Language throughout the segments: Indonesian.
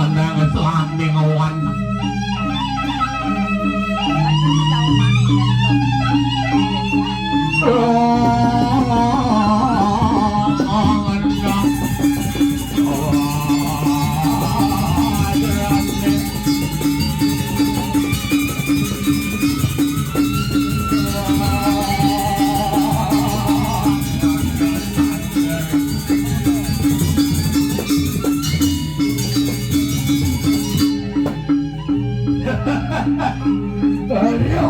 Nang selanding awan. Ayo,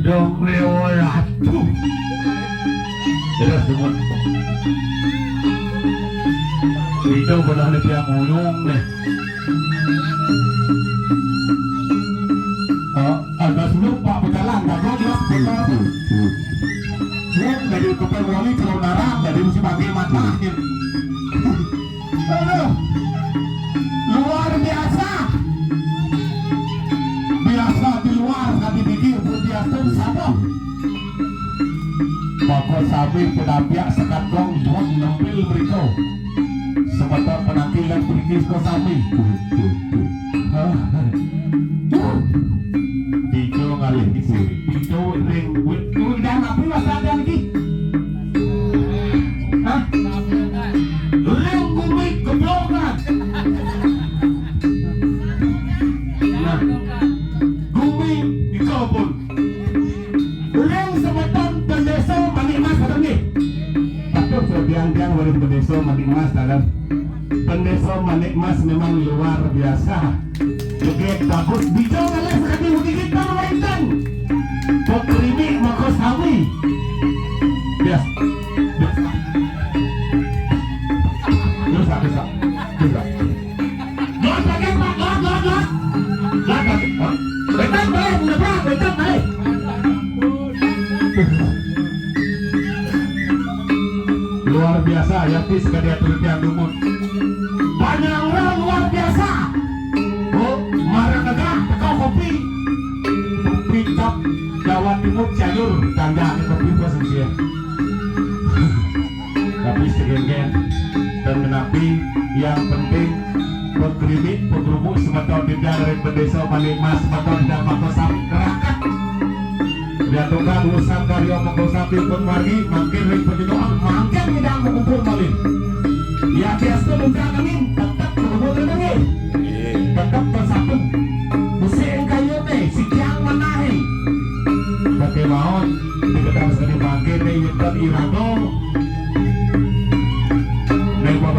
dong ratu. Terus semua. Itu benar nih yang ngulung nih. Agak lupa berjalan, nggak jelas. Dari kupel wali kalau darah dari musim bagi matahin. Aduh, luar biasa. Biasa di luar kami pikir biasa sabong. Maka sabi penapiak sekat gong buat nampil mereka. Sebentar penampilan perikis ko sabi. Dito ngalih isi. Dito ring wit. Udah napi masalah lagi. Hah? Ring kumik keblokan. Nah, kumik di kabul. Ring semeton pendeso manikmas ada nih. Tapi sebiang-biang dari pendeso manikmas dalam. Pendeso manikmas memang luar biasa. Joget bagus. Dito ngalih sekali mudikit kan waitan. Pokrimik makos hawi. Biasa. Bisa. Lot lagi Pak, lot. Betul balik, betul balik. Luar biasa, ya tis kadi atur tiang dumut. Banyak orang luar biasa. Oh, marah negah, tekau kopi. Kopi cap Jawa Timur Cianjur, tanda kopi gua sensia. Tapi segeng-geng dan menapi yang penting pengkrimik, pengerubuk semeton tidak dari pendesa manikmas semeton tidak makos sapi kerakat diaturkan urusan karya makos sapi pun margi makin ring penjenuhan makin tidak mengumpul malin ya biasa buka angin tetap mengumpul lagi tetap bersatu musim kayu teh si kiang menahi pakai maut diketahui sekali makin nih yukan irado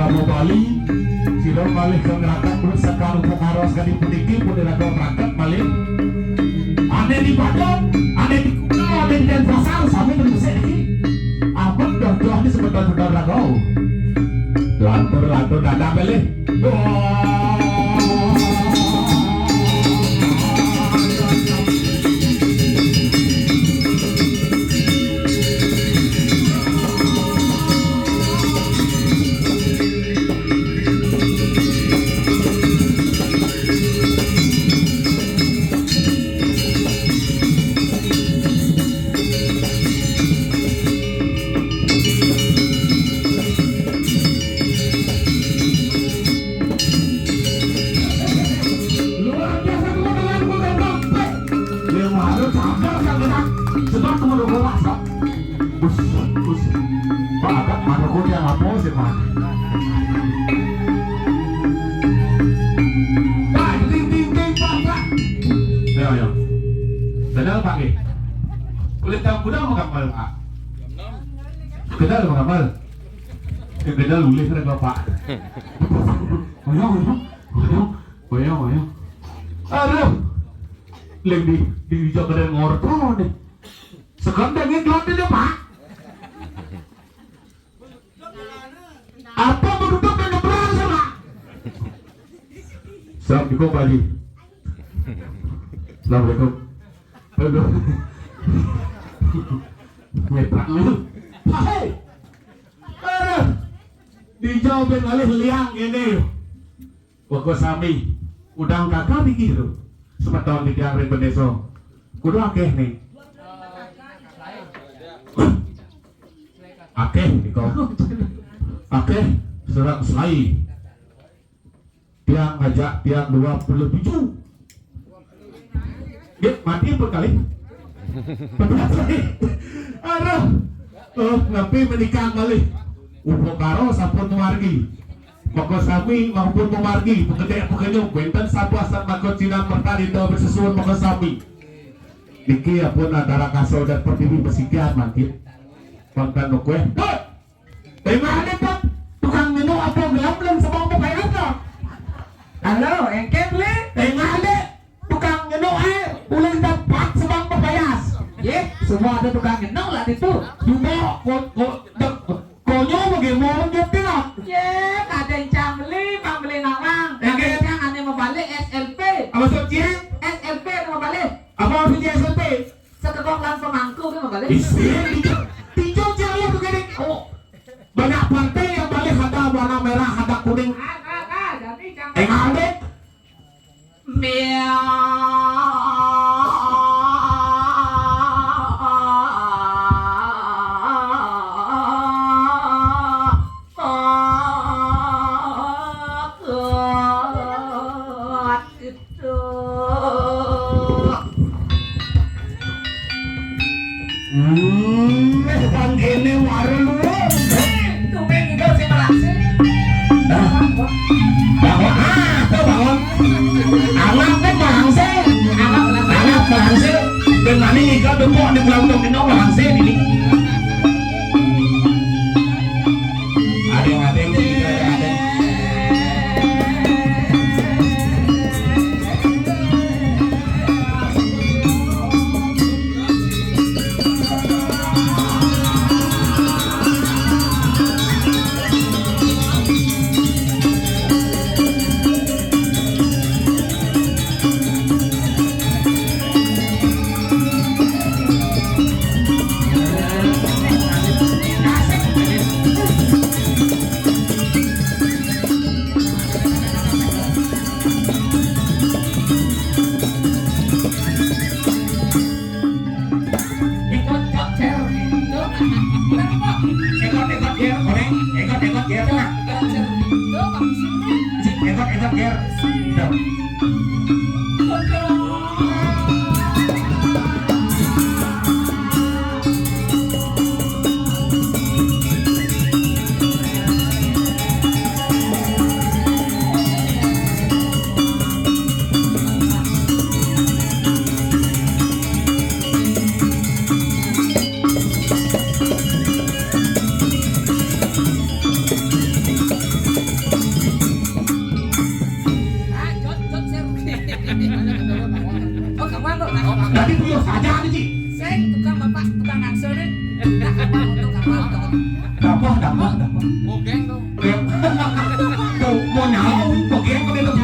mau Bali, silo balik ke neraka terus sekarang pengaros kali pendiki pun neraka berangkat balik. Ada di Padang, ada di Kuta, ada di Denpasar, sampai di Mesir ini. Abang dah ini sebentar-bentar ragau. Lantur dada balik. Kenal Pak nih? Kulit kamu kuda mau kapal Pak? Kenal mau kapal? Kenal lulih kan Bapak? Oyong. Aduh, lagi di jaga ngorto nih. Sekarang ngelot aja Pak. Apa berduduk dan ngebrang sama? Assalamualaikum Pak Haji. Assalamualaikum. Aduh. Nyetak lu. Hai. Aduh. Dijawabin oleh liang ini. Wako sami. Udang kakak pikir. Semeton di tiang ring pendeso. Kudu akeh nih. Akeh iko. Akeh serang selai. Tiang ngajak tiang 27. Dia mati berkali. Aduh. Ngapain menikah kali. Upo karo sampun margi. Maka sami maupun memargi pekerja-pekerja kuentan satu asal maka Cina pertani itu bersesuaian maka sami niki pun antara kasau dan pertiwi persitian mangkit kontan kue terima ada pak tukang minum apa gelap belum semua pepayas tak halo engke beli terima ada tukang minum ulang dapat semua pepayas ye semua ada tukang minum lah itu cuma konyo bagaimana gitu nak ye kadang beli pembeli nawang kadang yang aneh mau balik SLP apa maksudnya SLP mau balik apa maksudnya SLP sekekong lan pemangku kan mau balik tijo jaya begini oh banyak partai yang balik ada warna merah ada kuning jadi alik ini warung tumben juga si Melasi bahwa bangun anak kan bangsa anak bangsa dan mana ni kau dukung di pulau Tung Dino bangsa ini ada Tadi beliau saja nih Ci. saya tukang bapak tukang angsel nih Dapat. bogeng dong Tuh mau nyau, bogeng tuh.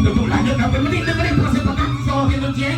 Tuh lanjut sampai menit proses petak so gitu Ci.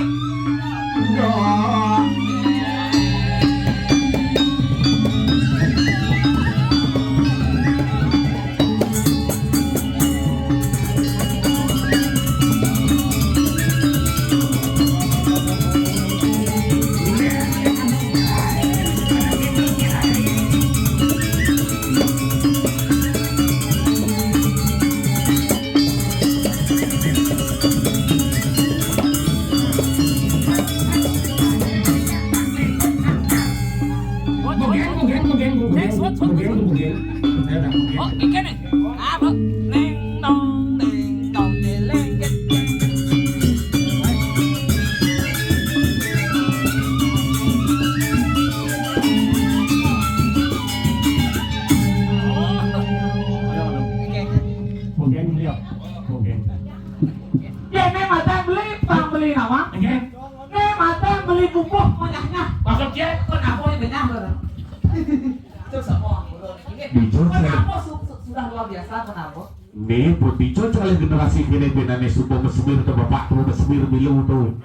oh ikan nih apa neng dong deleng ya nih mata beli apa nih mata beli pupuk banyaknya maksudnya kenapa ini banyak itu semua kenapa sudah luar biasa kenapa Nih putih cocok oleh generasi kini subuh mesmir atau bapak tuh mesmir milu tuh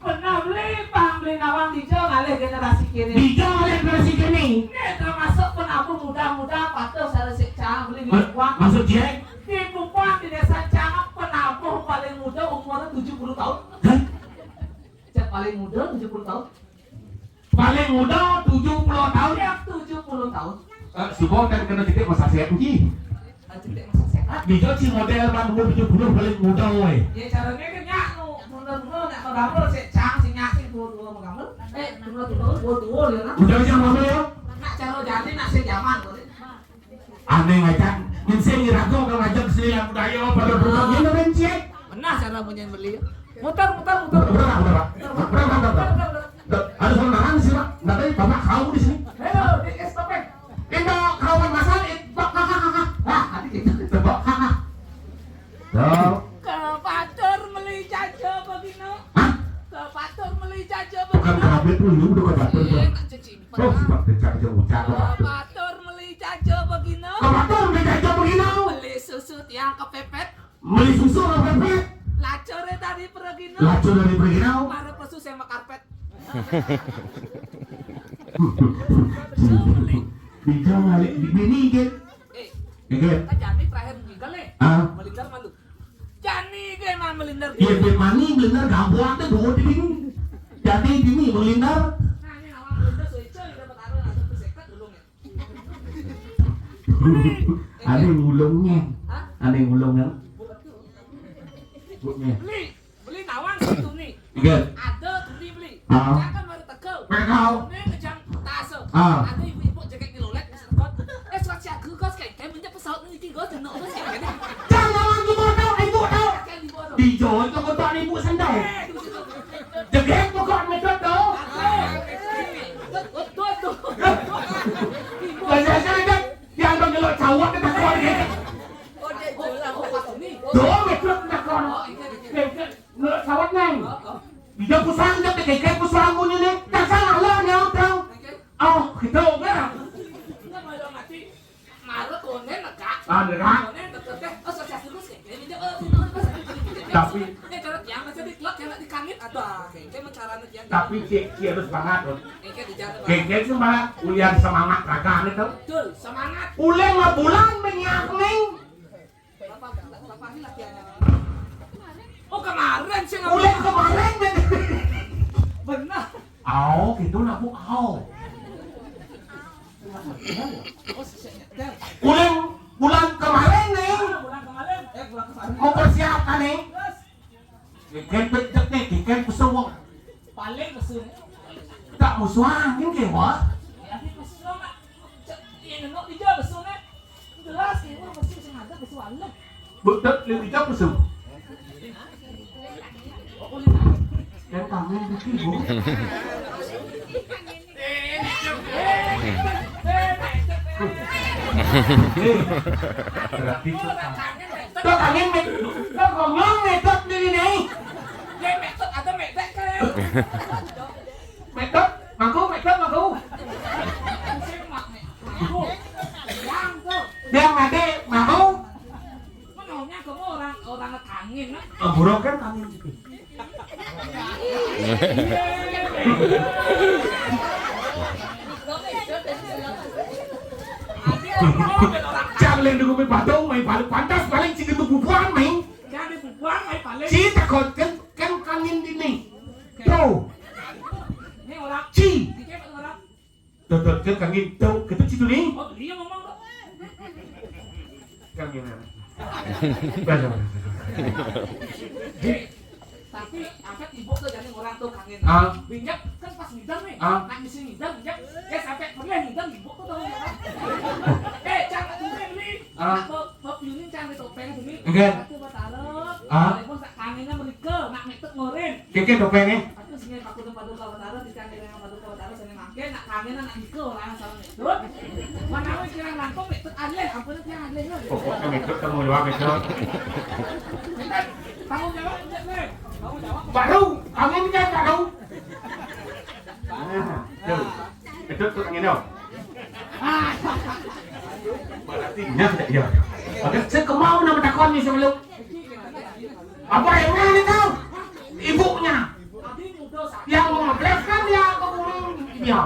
pernah beli nawang dijo oleh generasi kini dijo oleh generasi kini termasuk penabur muda-muda patuh selesai cang beli di uang maksud Jack di Pupuang di desa Cang penabur paling muda umurnya 70 tahun Cek paling muda 70 tahun Paling muda 70 tahun. Ya 70 tahun. Subuh kan kena titik masa sehat uji. Tidak masa sehat. Bisa si model bang 70 paling muda woi. Ya caranya kan nyak nu bener-bener nek gambar sik cang sing nyak sing tua-tua gambar. Tua-tua ya nah. Udah yang mana ya? Nak cara jadi nak sing zaman kok. Aneh ngajak. Nyenseng irago kalau ngajak seni budaya pada berbagai ini rencet. Benar cara punya beli. Muter. Udah. Ada saudara sih pak. Nggak tahu bapak kau di sini. Halo, stop. Itu kawan masal itu kakak. Wah, nanti kita tebak kakak. Tuh. Ke pacar meli jaja begino. Hah? Ke pacar meli jaja Bukan begino. kabel dulu udah kebatur tuh. Nak cuci. Oh, sebab dicari ucap Ke kebatur. pacar meli jaja begino. Kebatur menjaga begini. Beli susu tiang kepepet. Beli susu apa pet? Lacore tadi pergino. Lacu dari begini. Mare pesu sama karpet. Bisa ngalik di bini get. Get. Kan Jani terakhir meninggal nih. Ah. Melindar malu. Jani ke mah melindar. Iya bet mani melindar gabuan tuh dua di bini. Jadi bini melindar. Nah ini awal melindar soicoy dapat arah atau keseket dulu nih. Ada yang ngulungnya. Hah? Ada yang ngulungnya. Bukan tuh. Buknya. Beli nawang situ nih. Get. Ada tuh beli. Ah. Jangan baru tegel. Tekau. Ini ngejang tase. Ah. Ada ibu-ibu jaket ngelolet disergot. Surat siaga kos kayak minta pesawat ini kos tenok kos kayak gini. Jangan lagi bodoh, ibu tahu. Kayak di bodoh. Di Jawa itu kotak ibu sendal. Di situ. Jegek pokok metode tuh. Tuh. Saya kan yang mengelak cawat kita keluar gitu. Doa metode kita keluar. Ngelak cawat neng. Dia pusang dia kayak pusang punya nih. Tak salah lah nih tahu. Oh kita enggak. Tapi cek harus banget loh. Kayak semangat ulian semangat raga itu. Betul, semangat. Ulian 5 bulan menyak neng. Berapa hari latihannya? Oh kemarin sih Ulian kemarin men. benar. Oh gitu lah bu. Oh. Ulian bulan kemarin neng. Bulan kemarin. Mau persiapkan neng. Kiken becek nih, kiken pesuwang. Paling kesun. Tak musuhan kayak wah. Ya di kesun mak. Ini nggak dijawab kesunnya. Jelas nih, orang mesti sengaja kesuan lu. Betul lebih jauh pesu. Oh kulit. Yang kami bikin bu. Berarti tuh kangen met, tuh ngomong metode diri nih. Metode, ngaku. Dia ngade mau. Buruk kan kangen. Jangan dulu main balik pantas paling sih itu bubuan main. Si takut kan kangen ini. Tuh. Ci. Tuh kan kangen tuh kita situ nih. Kangen. Baca. Tapi angkat ibu tuh jadi orang tuh kangen. Minyak kan pas ngidam nih. Nak misi ngidam minyak. Sampai pernah ngidam ibu tuh tahu ya. Jangan tuh beli. Pop yunin jangan topeng sini. Itu batarot. Kalau tak kangennya mereka nak metek ngoren. Keke topengnya. Aku sini pakai tempat dulu batarot di kangen yang tempat dulu batarot sini makin nak kangennya nak iko orang salah metode. Mana aku kira langkong metek aneh. Ampun dia aneh loh. Pokoknya metode kamu jawab metode. Kamu jawab enggak nih? Kamu jawab. Baru, kangen kan baru. Tuh, metode tuh kangen dong. Berarti tidak ya. Oke, saya kemau nama takonnya sebelum. Apa yang mana tahu? Ibunya. Yang mau ngebles kan dia keburu dia.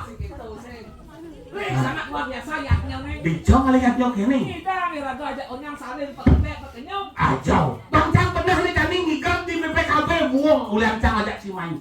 Segitu sih. Sangat luar biasa ya nyonya. Dijong lihat jong ini. Kita raga aja orang salin pakai nyom. Ajau. Bang Cang pernah nih kami ngikam di BPKB buang ulang Cang ajak si main.